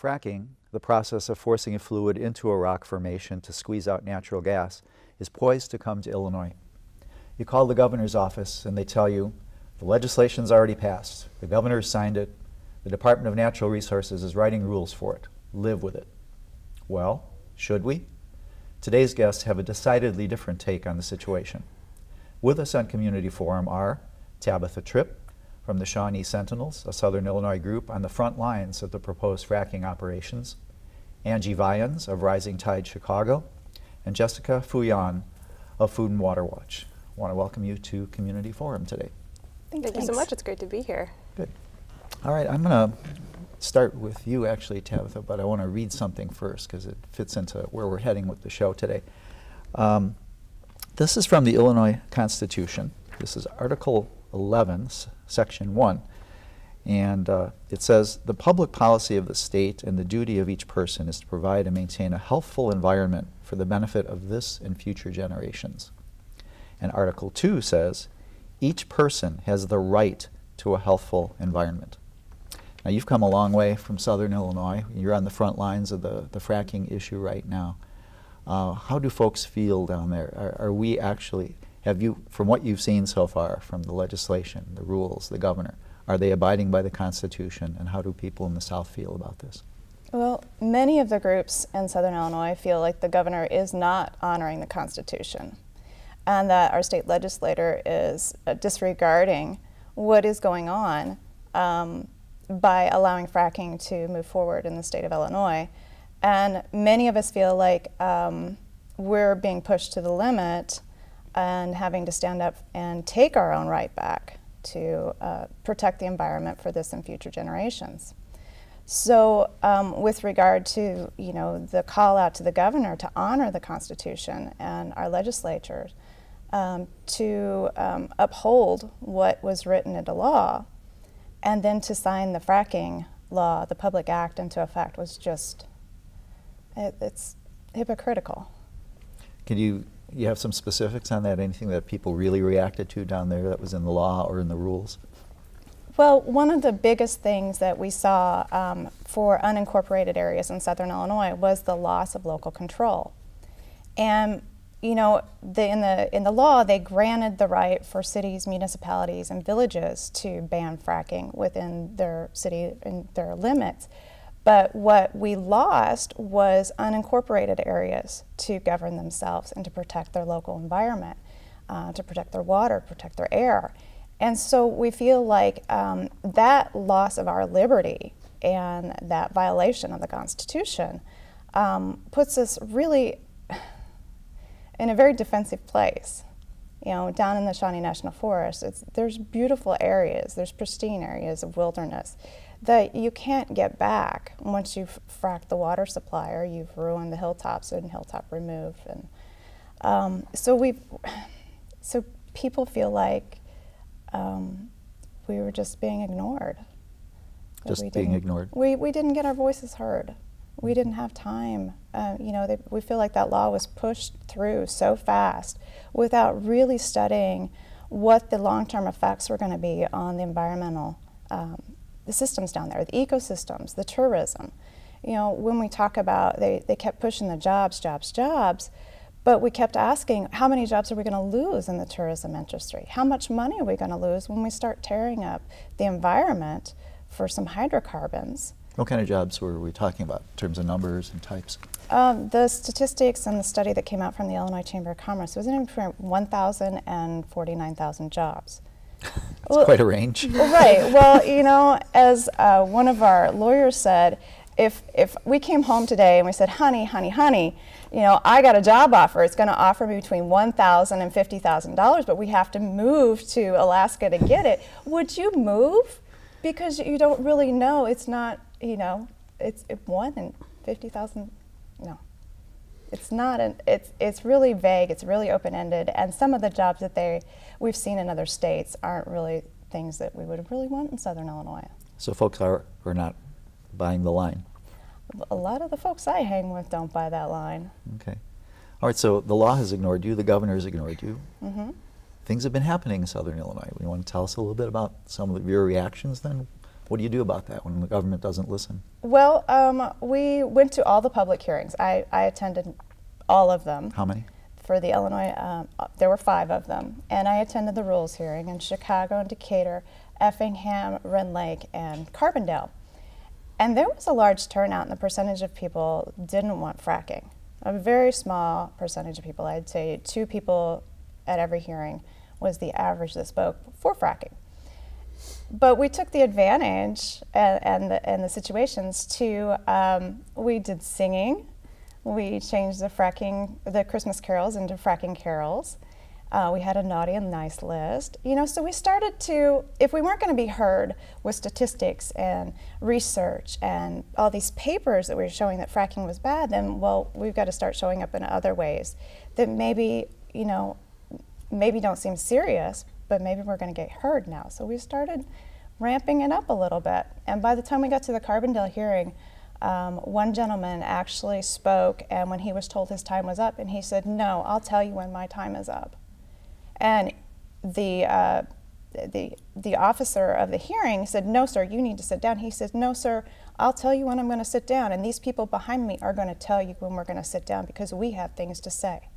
Fracking, the process of forcing a fluid into a rock formation to squeeze out natural gas, is poised to come to Illinois. You call the governor's office and they tell you, the legislation's already passed, the governor signed it, the Department of Natural Resources is writing rules for it. Live with it. Well, should we? Today's guests have a decidedly different take on the situation. With us on Community Forum are Tabitha Tripp from the Shawnee Sentinels, a Southern Illinois group on the front lines of the proposed fracking operations, Angie Viands of Rising Tide Chicago, and Jessica Fujan of Food and Water Watch. I want to welcome you to Community Forum today. Thank you so much. It's great to be here. Good. All right, I'm going to start with you actually, Tabitha, but I want to read something first because it fits into where we're heading with the show today. This is from the Illinois Constitution. This is Article 11, Section 1. And it says, the public policy of the state and the duty of each person is to provide and maintain a healthful environment for the benefit of this and future generations. And Article 2 says, each person has the right to a healthful environment. Now, you've come a long way from Southern Illinois. You're on the front lines of the fracking issue right now. How do folks feel down there? Are we actually, have you, from what you've seen so far, from the legislation, the rules, the governor, are they abiding by the Constitution, and how do people in the South feel about this? Well, many of the groups in Southern Illinois feel like the governor is not honoring the Constitution, and that our state legislator is disregarding what is going on by allowing fracking to move forward in the state of Illinois. And many of us feel like we're being pushed to the limit and having to stand up and take our own right back to protect the environment for this and future generations. So with regard to, you know, the call out to the governor to honor the Constitution and our legislatures to uphold what was written into law, and then to sign the fracking law, the public act, into effect was just, it's hypocritical. Can you have some specifics on that? Anything that people really reacted to down there that was in the law or in the rules? Well, one of the biggest things that we saw for unincorporated areas in Southern Illinois was the loss of local control. And you know, in the law, they granted the right for cities, municipalities, and villages to ban fracking within their city and their limits. But what we lost was unincorporated areas to govern themselves and to protect their local environment, to protect their water, protect their air. And so we feel like that loss of our liberty and that violation of the Constitution puts us really in a very defensive place. You know, down in the Shawnee National Forest, there's beautiful areas, there's pristine areas of wilderness that you can't get back once you've fracked the water supply or you've ruined the hilltops and hilltop remove. And so people feel like we were just being ignored. Just being ignored? We didn't get our voices heard. We didn't have time. You know, we feel like that law was pushed through so fast without really studying what the long-term effects were going to be on the environmental, the systems down there, the ecosystems, the tourism. You know, when we talk about, they kept pushing the jobs, but we kept asking, how many jobs are we going to lose in the tourism industry? How much money are we going to lose when we start tearing up the environment for some hydrocarbons? What kind of jobs were we talking about in terms of numbers and types? The statistics and the study that came out from the Illinois Chamber of Commerce was in between 1,000 and 49,000 jobs. That's quite a range. Right. Well, you know, as one of our lawyers said, if we came home today and we said, honey, you know, I got a job offer. It's going to offer me between $1,000 and $50,000, but we have to move to Alaska to get it. Would you move? Because you don't really know. It's not, you know, it's 1 in 50,000. No, it's not. It's really vague. It's really open-ended. And some of the jobs that we've seen in other states aren't really things that we would really want in Southern Illinois. So folks are not buying the line. A lot of the folks I hang with don't buy that line. Okay. All right, so the law has ignored you, the governor has ignored you. Things have been happening in Southern Illinois. You want to tell us a little bit about some of your reactions then? What do you do about that when the government doesn't listen? Well, we went to all the public hearings. I attended all of them. How many? For the Illinois, there were 5 of them. And I attended the rules hearing in Chicago and Decatur, Effingham, Rend Lake, and Carbondale. And there was a large turnout, and the percentage of people didn't want fracking. A very small percentage of people, I'd say 2 people at every hearing was the average that spoke for fracking. But we took the advantage and the situations to, we did singing. We changed the Christmas carols into fracking carols. We had a naughty and nice list. You know, so we started to, if we weren't going to be heard with statistics and research and all these papers that were showing that fracking was bad, then, well, we've got to start showing up in other ways that maybe, you know, maybe don't seem serious, but maybe we're going to get heard now. So we started ramping it up a little bit. And by the time we got to the Carbondale hearing, one gentleman actually spoke, and when he was told his time was up, and he said, "No, I'll tell you when my time is up." And the officer of the hearing said, "No, sir, you need to sit down." He said, "No, sir, I'll tell you when I'm going to sit down, and these people behind me are going to tell you when we're going to sit down because we have things to say."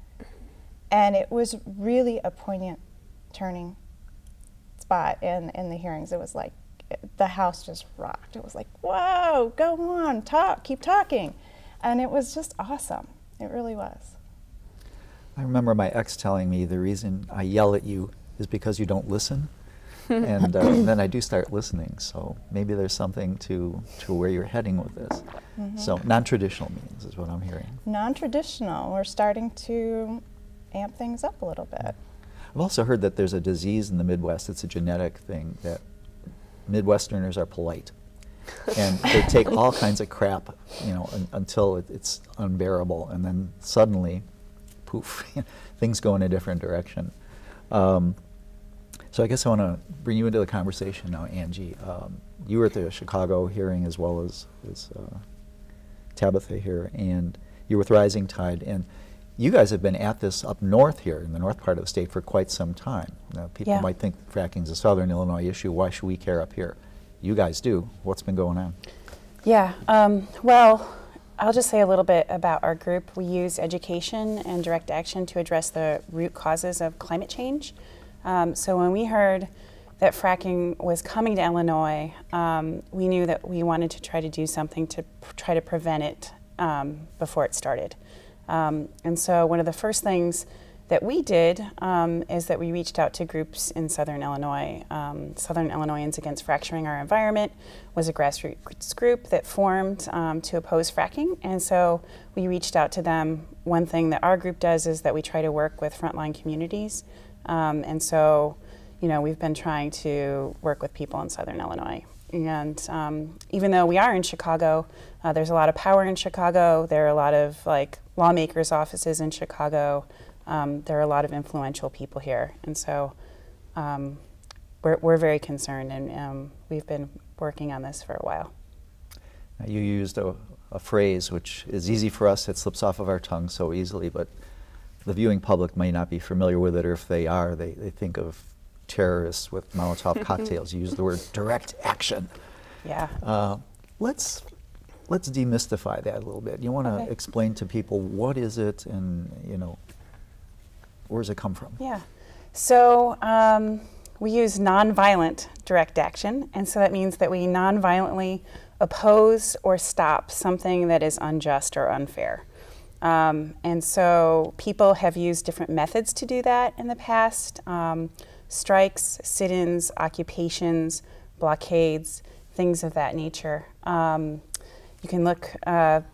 And it was really a poignant turning spot in the hearings. It was like the house just rocked. It was like, whoa, go on, talk, keep talking. And it was just awesome. It really was. I remember my ex telling me the reason I yell at you is because you don't listen. And then I do start listening. So maybe there's something to where you're heading with this. Mm-hmm. So non-traditional means is what I'm hearing. Non-traditional. We're starting to amp things up a little bit. I've also heard that there's a disease in the Midwest. It's a genetic thing that Midwesterners are polite. And they take all kinds of crap, you know, until it's unbearable. And then suddenly, poof, things go in a different direction. So I guess I want to bring you into the conversation now, Angie. You were at the Chicago hearing as well as Tabitha here, and you're with Rising Tide. And you guys have been at this up north here in the north part of the state for quite some time. Now, people might think fracking is a southern Illinois issue. Why should we care up here? You guys do. What's been going on? Yeah, well, I'll just say a little bit about our group. We use education and direct action to address the root causes of climate change. So when we heard that fracking was coming to Illinois, we knew that we wanted to try to do something to try to prevent it before it started. And so one of the first things that we did is that we reached out to groups in Southern Illinois. Southern Illinoisans Against Fracturing Our Environment was a grassroots group that formed to oppose fracking. And so we reached out to them. One thing that our group does is that we try to work with frontline communities. And so, you know, we've been trying to work with people in Southern Illinois. And even though we are in Chicago, there's a lot of power in Chicago. There are a lot of like lawmakers' offices in Chicago. There are a lot of influential people here. And so we're very concerned, and we've been working on this for a while. Now, you used a phrase which is easy for us. It slips off of our tongue so easily, but the viewing public may not be familiar with it, or if they are, they think of terrorists with Molotov cocktails. You use the word direct action. Yeah. Let's demystify that a little bit. You want to explain to people what is it, and you know, where does it come from? Yeah. So we use nonviolent direct action, and so that means that we nonviolently oppose or stop something that is unjust or unfair. And so people have used different methods to do that in the past. Strikes, sit-ins, occupations, blockades, things of that nature. You can look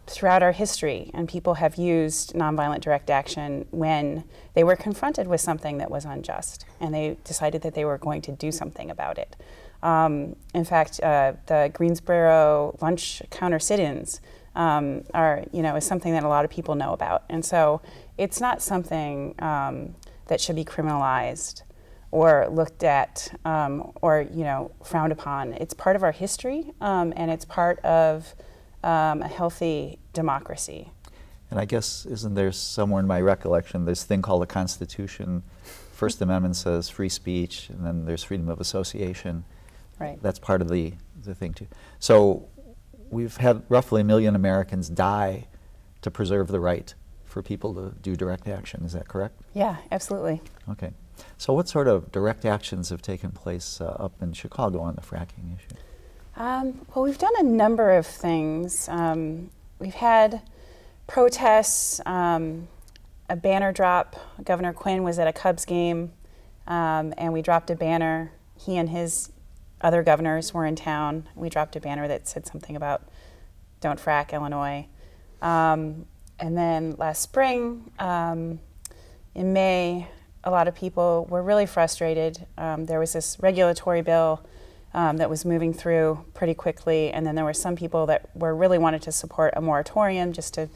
throughout our history, and people have used nonviolent direct action when they were confronted with something that was unjust, and they decided that they were going to do something about it. In fact, the Greensboro lunch counter sit-ins is something that a lot of people know about, and so it's not something that should be criminalized or looked at or frowned upon. It's part of our history, and it's part of a healthy democracy. And I guess, isn't there somewhere in my recollection this thing called the Constitution? First Amendment says free speech, and then there's freedom of association. Right. That's part of the thing too. So we've had roughly 1 million Americans die to preserve the right for people to do direct action. Is that correct? Yeah, absolutely. Okay. So what sort of direct actions have taken place up in Chicago on the fracking issue? Well, we've done a number of things. We've had protests, a banner drop. Governor Quinn was at a Cubs game, and we dropped a banner. He and his other governors were in town. We dropped a banner that said something about "Don't frack, Illinois." And then last spring, in May, a lot of people were really frustrated. There was this regulatory bill that was moving through pretty quickly, and then there were some people that really wanted to support a moratorium just to,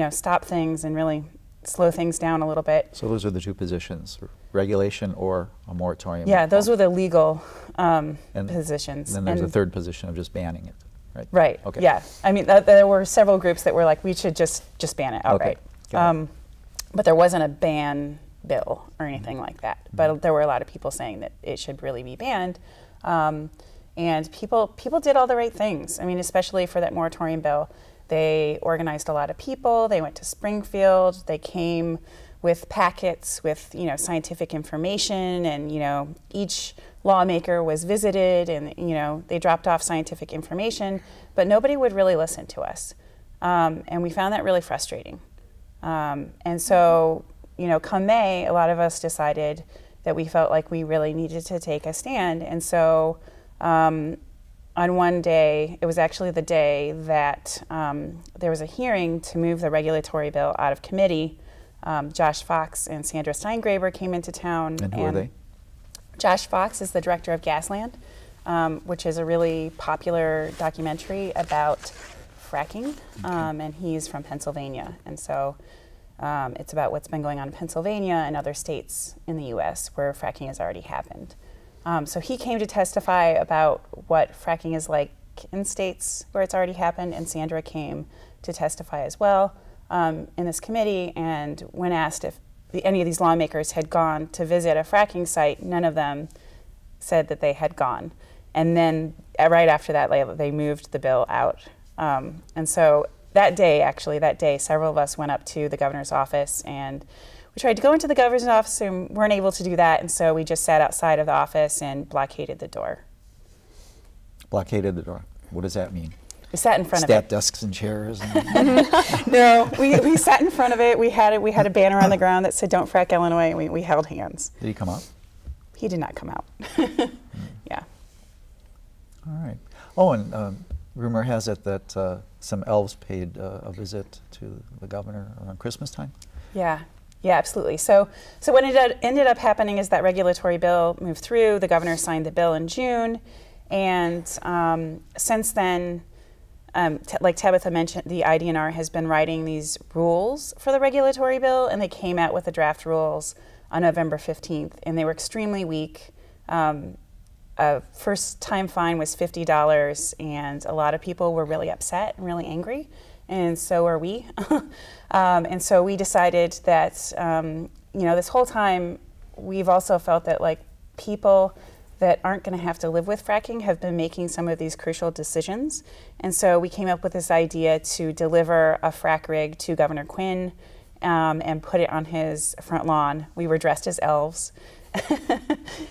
stop things and really slow things down a little bit. So those are the two positions, regulation or a moratorium? Yeah, those were the legal positions. And then there's a third position of just banning it, right? Right, okay. Yeah. I mean, there were several groups that were like, we should just ban it outright. Okay. But there wasn't a ban bill or anything like that. But there were a lot of people saying that it should really be banned. And people did all the right things. I mean, especially for that moratorium bill. They organized a lot of people. They went to Springfield. They came with packets with, scientific information, and, each lawmaker was visited, and, they dropped off scientific information, but nobody would really listen to us. And we found that really frustrating. And so, come May, a lot of us decided that we felt like we really needed to take a stand. And so on one day, it was actually the day that there was a hearing to move the regulatory bill out of committee. Josh Fox and Sandra Steingraber came into town. And who are they? Josh Fox is the director of Gasland, which is a really popular documentary about fracking, and he's from Pennsylvania. And so it's about what's been going on in Pennsylvania and other states in the U.S. where fracking has already happened. So he came to testify about what fracking is like in states where it's already happened, and Sandra came to testify as well in this committee. And when asked if any of these lawmakers had gone to visit a fracking site, none of them said that they had gone. And then right after that, they moved the bill out. And so that day, several of us went up to the governor's office, and we tried to go into the governor's office and weren't able to do that, and so we just sat outside of the office and blockaded the door. Blockaded the door. What does that mean? We sat in front of Stat it. desks and chairs? No, we sat in front of it. We had a banner on the ground that said "Don't frack, Illinois," and we held hands. Did he come out? He did not come out. Yeah. All right. Oh, and rumor has it that some elves paid a visit to the governor around Christmas time? Yeah, absolutely. So what ended up happening is that regulatory bill moved through. The governor signed the bill in June, and since then, like Tabitha mentioned, the IDNR has been writing these rules for the regulatory bill, and they came out with the draft rules on November 15th, and they were extremely weak. A first-time fine was $50, and a lot of people were really upset and really angry, and so are we. And so we decided that, this whole time, we've also felt that people that aren't going to have to live with fracking have been making some of these crucial decisions. And so we came up with this idea to deliver a frack rig to Governor Quinn and put it on his front lawn. We were dressed as elves.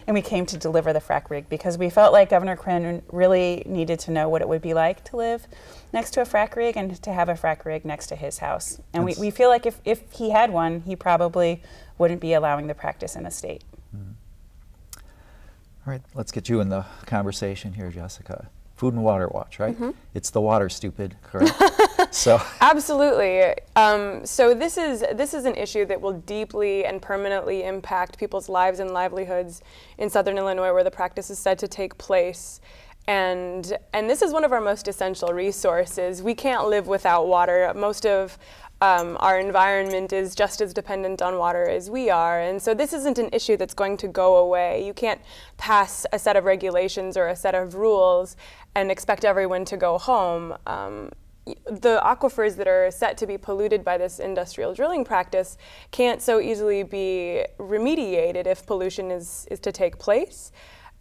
And we came to deliver the frack rig because we felt like Governor Quinn really needed to know what it would be like to live next to a frack rig and to have a frack rig next to his house. And we feel like if he had one, he probably wouldn't be allowing the practice in the state. Mm-hmm. All right, let's get you in the conversation here, Jessica. Food and Water Watch, right? Mm-hmm. It's the water, stupid, correct? So absolutely. So this is an issue that will deeply and permanently impact people's lives and livelihoods in Southern Illinois, where the practice is said to take place. And this is one of our most essential resources. We can't live without water. Most of our environment is just as dependent on water as we are. And so this isn't an issue that's going to go away. You can't pass a set of regulations or a set of rules and expect everyone to go home. The aquifers that are set to be polluted by this industrial drilling practice can't so easily be remediated if pollution is to take place.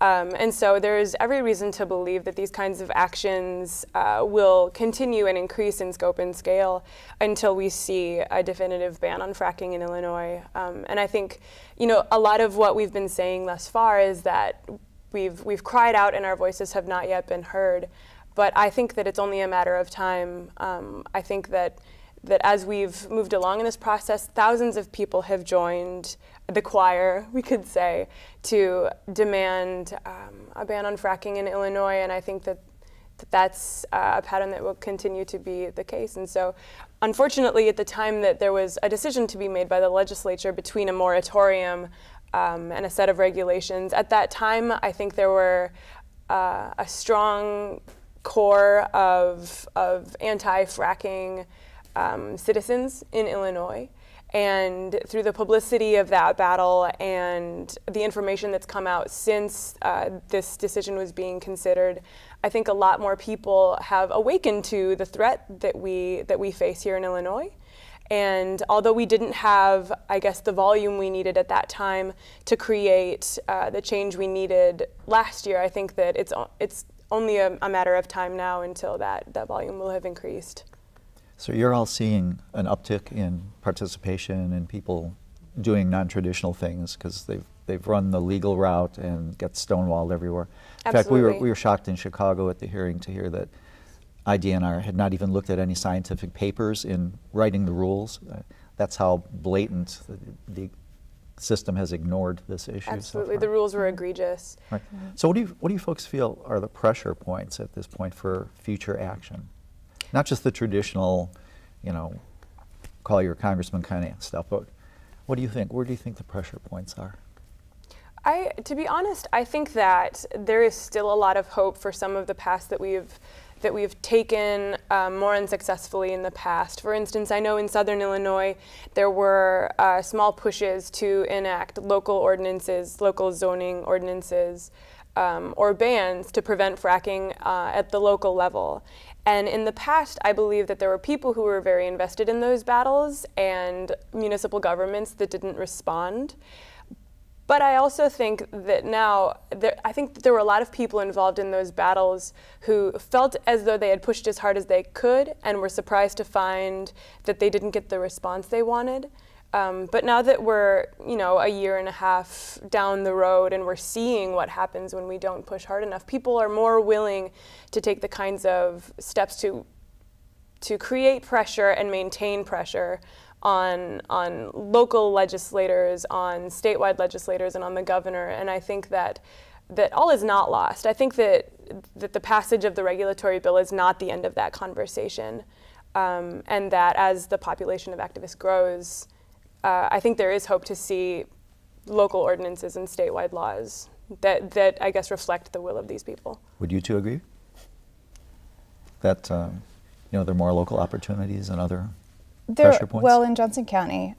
And so there's every reason to believe that these kinds of actions will continue and increase in scope and scale until we see a definitive ban on fracking in Illinois. And I think, a lot of what we've been saying thus far is that we've cried out and our voices have not yet been heard. But I think that it's only a matter of time. I think that as we've moved along in this process, thousands of people have joined the choir, we could say, to demand a ban on fracking in Illinois, and I think that's a pattern that will continue to be the case. And so, unfortunately, at the time that there was a decision to be made by the legislature between a moratorium and a set of regulations, at that time, I think there were a strong core of anti-fracking citizens in Illinois. And through the publicity of that battle and the information that's come out since this decision was being considered, I think a lot more people have awakened to the threat that we face here in Illinois. And although we didn't have, I guess, the volume we needed at that time to create the change we needed last year, I think that it's only a matter of time now until that volume will have increased. So you're all seeing an uptick in participation and people doing non-traditional things because they've run the legal route and get stonewalled everywhere. In Absolutely. fact, we were shocked in Chicago at the hearing to hear that IDNR had not even looked at any scientific papers in writing the rules. That's how blatant the system has ignored this issue. Absolutely, so the rules were egregious. Right. So what do you folks feel are the pressure points at this point for future action? Not just the traditional, call your congressman kind of stuff, but what do you think? Where do you think the pressure points are? To be honest, I think that there is still a lot of hope for some of the past that we've taken more unsuccessfully in the past. For instance, I know in Southern Illinois there were small pushes to enact local ordinances, local zoning ordinances, or bans to prevent fracking at the local level. And in the past, I believe that there were people who were very invested in those battles and municipal governments that didn't respond. But I also think that now, I think that there were a lot of people involved in those battles who felt as though they had pushed as hard as they could and were surprised to find that they didn't get the response they wanted. But now that we're, a year and a half down the road and we're seeing what happens when we don't push hard enough, people are more willing to take the kinds of steps to create pressure and maintain pressure on local legislators, on statewide legislators, and on the governor. And I think that all is not lost. I think that the passage of the regulatory bill is not the end of that conversation, and that as the population of activists grows, I think there is hope to see local ordinances and statewide laws that I guess reflect the will of these people. Would you two agree that there are more local opportunities and other pressure points? Well, in Johnson County,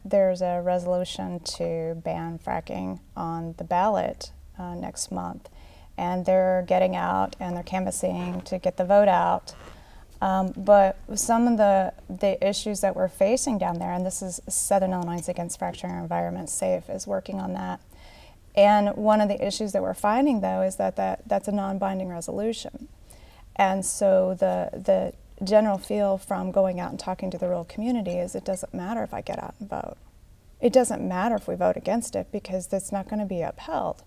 there's a resolution to ban fracking on the ballot next month, and they're getting out and they're canvassing to get the vote out. But some of the issues that we're facing down there, and this is Southern Illinois Against Fracturing Our Environment Safe is working on that. And one of the issues that we're finding, though, is that's a non-binding resolution. And so the general feel from going out and talking to the rural community is it doesn't matter if I get out and vote. It doesn't matter if we vote against it because that's not going to be upheld.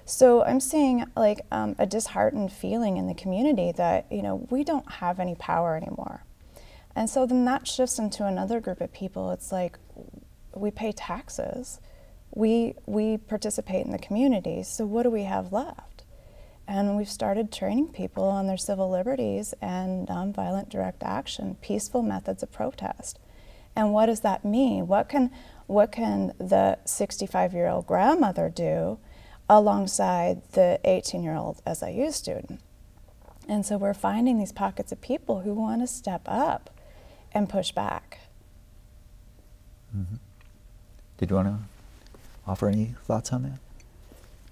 So I'm seeing a disheartened feeling in the community that, we don't have any power anymore. And so then that shifts into another group of people. It's like, we pay taxes, we participate in the community, so what do we have left? And we've started training people on their civil liberties and nonviolent direct action, peaceful methods of protest. And what does that mean? What can the 65-year-old grandmother do alongside the 18-year-old SIU student? And so we're finding these pockets of people who want to step up and push back. Mm-hmm. Did you want to offer any thoughts on that?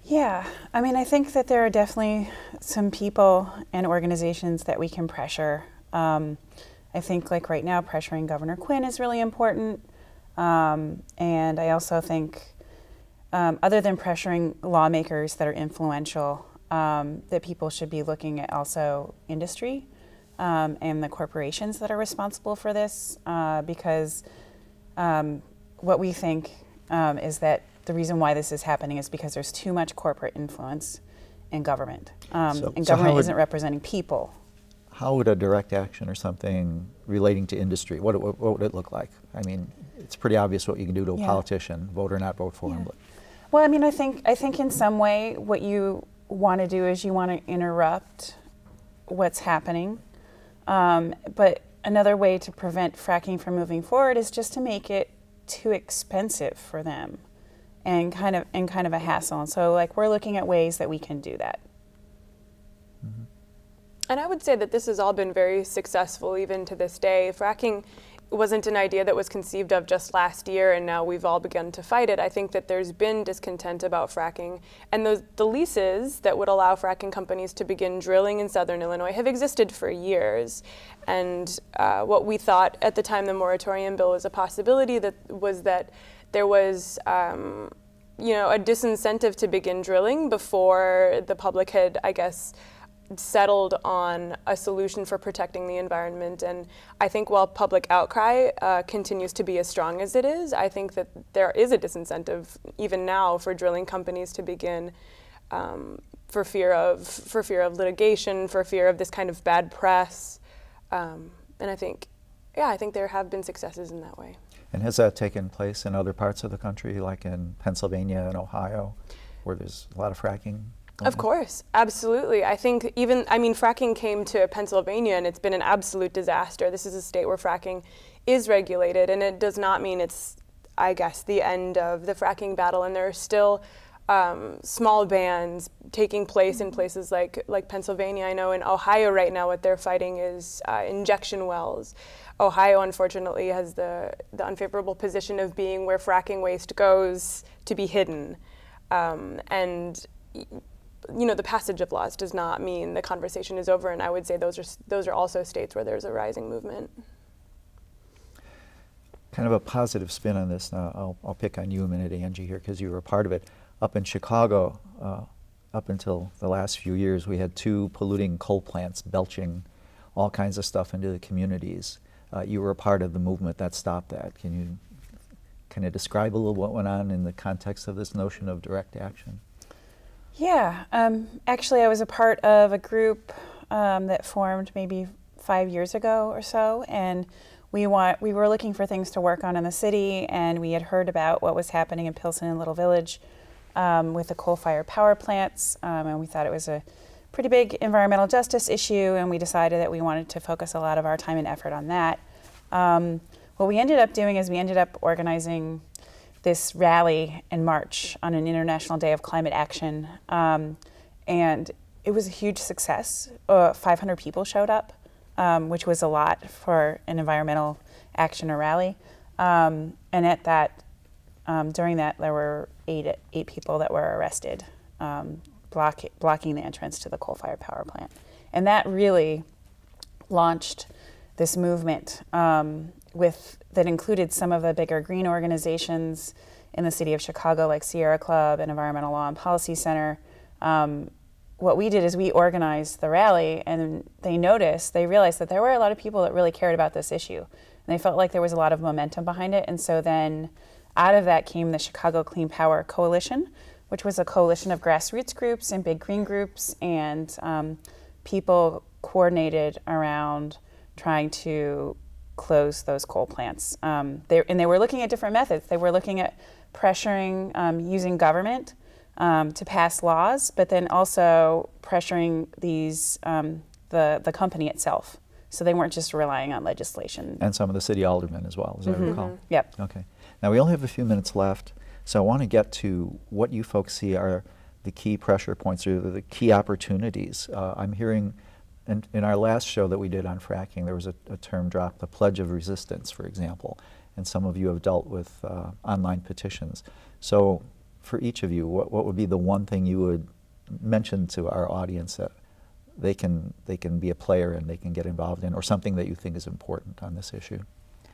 Yeah, I think that there are definitely some people and organizations that we can pressure. I think right now pressuring Governor Quinn is really important. And I also think other than pressuring lawmakers that are influential, that people should be looking at also industry and the corporations that are responsible for this, because what we think is that the reason why this is happening is because there's too much corporate influence in government, and government isn't representing people. How would a direct action or something relating to industry, what would it look like? I mean, it's pretty obvious what you can do to a politician, vote or not vote for him. But. Well, I mean, I think in some way what you want to do is you want to interrupt what's happening. But another way to prevent fracking from moving forward is just to make it too expensive for them and kind of a hassle. And so, like, we're looking at ways that we can do that. Mm-hmm. And I would say that this has all been very successful even to this day. Fracking wasn't an idea that was conceived of just last year and now we've all begun to fight it. I think that there's been discontent about fracking, and the leases that would allow fracking companies to begin drilling in southern Illinois have existed for years. And what we thought at the time the moratorium bill was a possibility that there was a disincentive to begin drilling before the public had, I guess, settled on a solution for protecting the environment. And I think while public outcry continues to be as strong as it is, I think that there is a disincentive even now for drilling companies to begin for fear of litigation, for fear of this kind of bad press. And I think there have been successes in that way. And has that taken place in other parts of the country, like in Pennsylvania and Ohio, where there's a lot of fracking? Of course, absolutely. I think fracking came to Pennsylvania and it's been an absolute disaster. This is a state where fracking is regulated, and it does not mean it's, I guess, the end of the fracking battle. And there are still small bans taking place in places like Pennsylvania. I know in Ohio right now what they're fighting is injection wells. Ohio, unfortunately, has the unfavorable position of being where fracking waste goes to be hidden. The passage of laws does not mean the conversation is over, and I would say those are also states where there's a rising movement. Kind of a positive spin on this. Now, I'll pick on you a minute, Angie, here, because you were a part of it. Up in Chicago, up until the last few years, we had 2 polluting coal plants belching all kinds of stuff into the communities. You were a part of the movement that stopped that. Can you kind of describe a little what went on in the context of this notion of direct action? Yeah, actually I was a part of a group that formed maybe 5 years ago or so, and we were looking for things to work on in the city, and we had heard about what was happening in Pilsen and Little Village with the coal-fired power plants, and we thought it was a pretty big environmental justice issue, and we decided that we wanted to focus a lot of our time and effort on that. What we ended up doing is we ended up organizing this rally and march on an International Day of Climate Action, and it was a huge success. 500 people showed up, which was a lot for an environmental action or rally. And at that, during that, there were eight people that were arrested, blocking the entrance to the coal-fired power plant. And that really launched this movement that included some of the bigger green organizations in the city of Chicago, like Sierra Club and Environmental Law and Policy Center. What we did is we organized the rally, and they realized that there were a lot of people that really cared about this issue. And they felt like there was a lot of momentum behind it. And so then out of that came the Chicago Clean Power Coalition, which was a coalition of grassroots groups and big green groups, and people coordinated around trying to close those coal plants. They were looking at different methods. They were looking at pressuring, using government to pass laws, but then also pressuring the company itself. So they weren't just relying on legislation. And some of the city aldermen as well, as I recall. Yep. Okay. Now we only have a few minutes left, so I want to get to what you folks see are the key pressure points or the key opportunities. I'm hearing in our last show that we did on fracking, there was a term dropped, the pledge of resistance, for example, and some of you have dealt with online petitions. So for each of you, what would be the one thing you would mention to our audience that they can be a player and they can get involved in, or something that you think is important on this issue?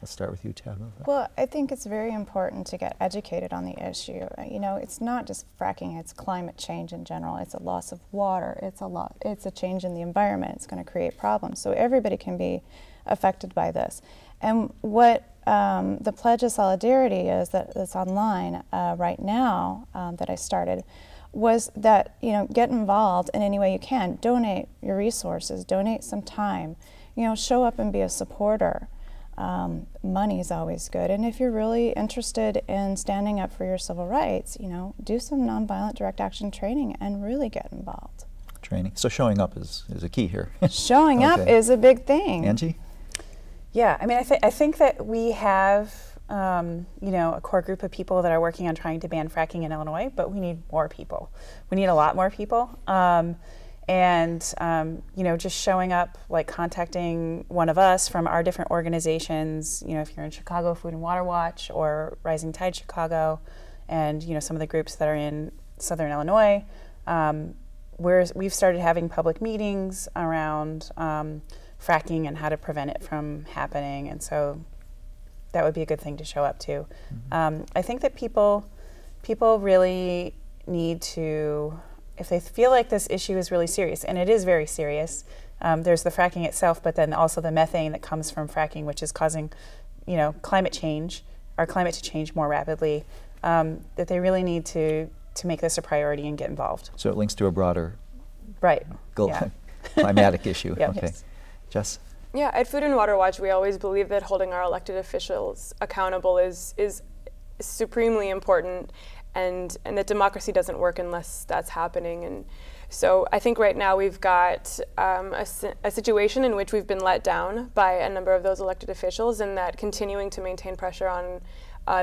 Let's start with you, Tabitha. Well, I think it's very important to get educated on the issue. You know, it's not just fracking, it's climate change in general. It's a loss of water, it's a change in the environment. It's going to create problems. So everybody can be affected by this. And what the Pledge of Solidarity is that's online right now that I started was that, you know, get involved in any way you can. Donate your resources, donate some time, you know, show up and be a supporter. Money is always good, and if you're really interested in standing up for your civil rights, you know, do some nonviolent direct action training and really get involved. Training. So showing up is a key here. Showing up is a big thing. Angie? Yeah, I mean, I think that we have, you know, a core group of people that are working on trying to ban fracking in Illinois, but we need more people. We need a lot more people. You know, just showing up, like contacting one of us from our different organizations, you know, if you're in Chicago Food and Water Watch or Rising Tide Chicago, and, you know, some of the groups that are in Southern Illinois, we've started having public meetings around fracking and how to prevent it from happening, and so that would be a good thing to show up to. Mm-hmm. I think that people really need to, if they feel like this issue is really serious, and it is very serious, there's the fracking itself, but then also the methane that comes from fracking, which is causing, you know, climate change, our climate to change more rapidly, that they really need to make this a priority and get involved. So it links to a broader climatic issue. Yep. Okay. Yes. Jess? Yeah, at Food and Water Watch, we always believe that holding our elected officials accountable is supremely important, and that democracy doesn't work unless that's happening. And so I think right now we've got a situation in which we've been let down by a number of those elected officials, and that continuing to maintain pressure on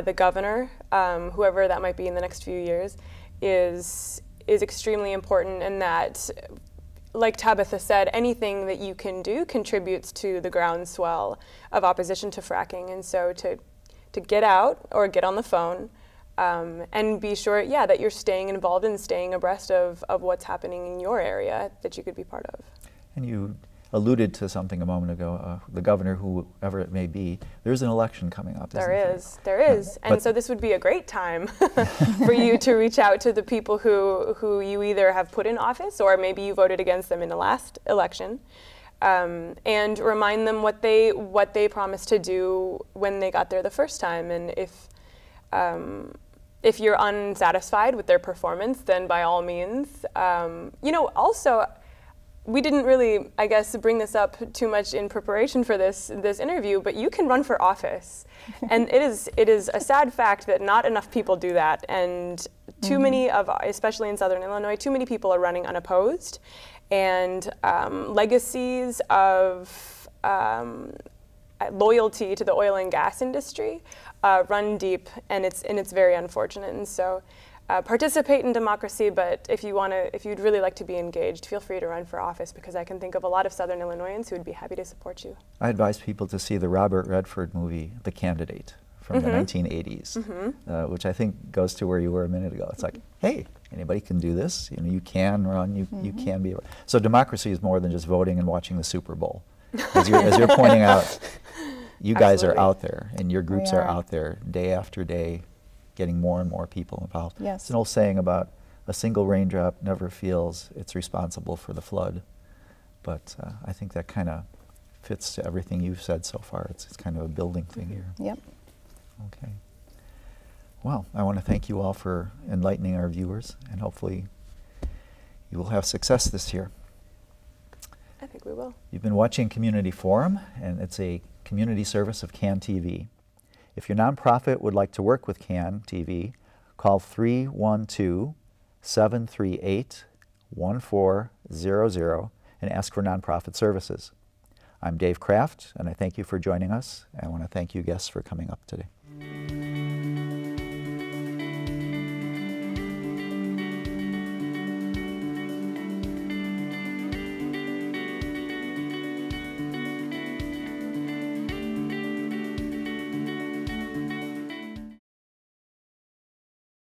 the governor, whoever that might be in the next few years, is extremely important, and that, like Tabitha said, anything that you can do contributes to the groundswell of opposition to fracking. And so to get out or get on the phone and be sure, that you're staying involved and staying abreast of what's happening in your area that you could be part of. And you alluded to something a moment ago, the governor, whoever it may be, there's an election coming up. There is. And so this would be a great time for you to reach out to the people who you either have put in office or maybe you voted against them in the last election, and remind them what they promised to do when they got there the first time. And if you're unsatisfied with their performance, then by all means, also, we didn't really, I guess, bring this up too much in preparation for this interview, but you can run for office. And it is a sad fact that not enough people do that. And too many especially in Southern Illinois, too many people are running unopposed. And legacies of loyalty to the oil and gas industry run deep, and it's very unfortunate. And so participate in democracy, but if you'd really like to be engaged, feel free to run for office, because I can think of a lot of Southern Illinoisans who would be happy to support you. I advise people to see the Robert Redford movie, The Candidate, from the 1980s, which I think goes to where you were a minute ago. It's like, hey, anybody can do this. You know, you can run. You can be. So democracy is more than just voting and watching the Super Bowl. As you're pointing out, you guys are out there, and your groups are out there day after day, getting more and more people involved. Yes. It's an old saying about a single raindrop never feels it's responsible for the flood. But I think that kind of fits to everything you've said so far. It's kind of a building thing here. Yep. Okay. Well, I want to thank you all for enlightening our viewers, and hopefully you will have success this year. I think we will. You've been watching Community Forum, and it's a community service of CAN TV. If your nonprofit would like to work with CAN TV, call 312-738-1400 and ask for nonprofit services. I'm Dave Kraft, and I thank you for joining us. I want to thank you guests for coming up today.